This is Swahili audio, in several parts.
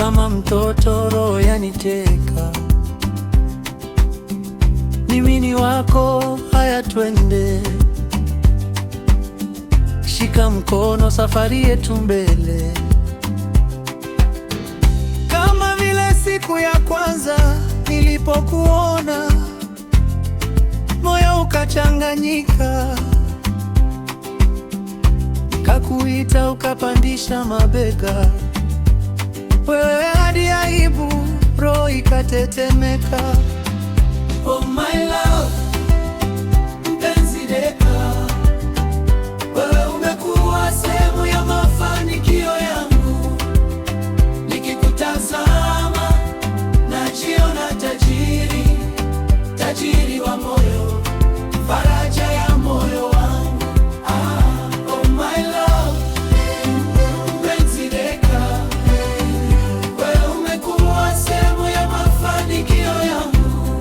kama mtoto, roho yaniteka. Mimi ni wako, haya twende, shika mkono, safari yetu mbele. Kama vile siku ya kwanza nilipokuona, moyo ukachanganyika, kakuita ukapandisha mabega, wewe hadi aibu, roho ikatetemeka. Oh my love, mpenzi deka, wewe umekuwa sehemu ya mafanikio yangu. Nikikutazama najiona tajiri, tajiri wa moyo, faraja ya moyo wangu. Oh my love, mpenzi deka, wewe umekuwa sehemu ya mafanikio yangu.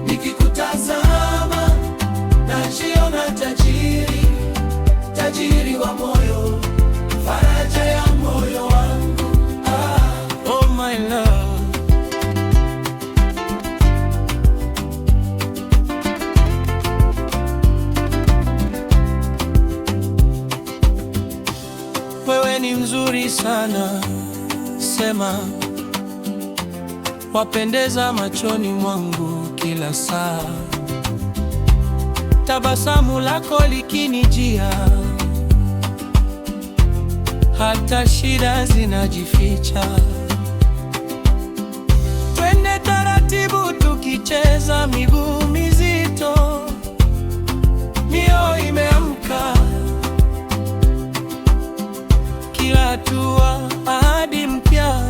Nikikutazama najiona tajiri, tajiri wa moyo, faraja ya moyo wangu. Oh my love. Wewe ni mzuri sana, sema, wapendeza machoni mwangu kila saa. Tabasamu lako likinijia, hata shida zinajificha. Twende taratibu tukicheza, miguu mizito, mioyo imeamka, kila hatua ahadi mpya.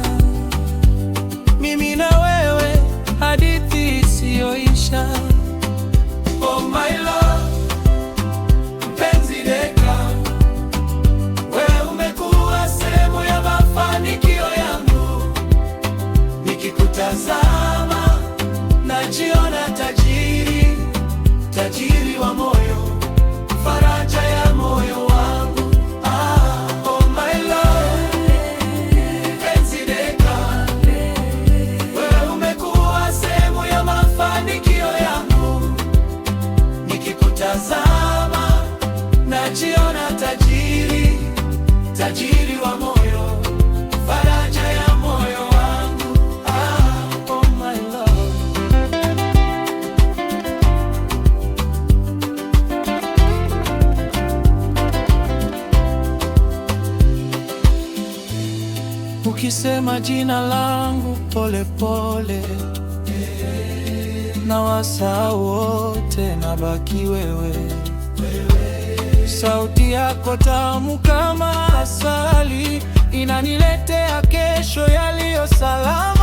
Mimi na wewe, hadithi isiyoisha. Oh my love, mpenzi deka, wewe umekuwa sehemu ya mafanikio yangu. Nikikutazama najiona tajiri, tajiri wa moyo, faraja ya moyo wangu. Oh my love, mpenzi deka, wewe umekuwa sehemu ya mafanikio yangu. Nikikutazama najiona tajiri, tajiri wa moyo, faraja ya moyo wangu. Oh my love. Ukisema jina langu pole pole, na wasahau wote, nabaki wewe. Sauti yako tamu kama asali, inaniletea kesho yaliyo salama.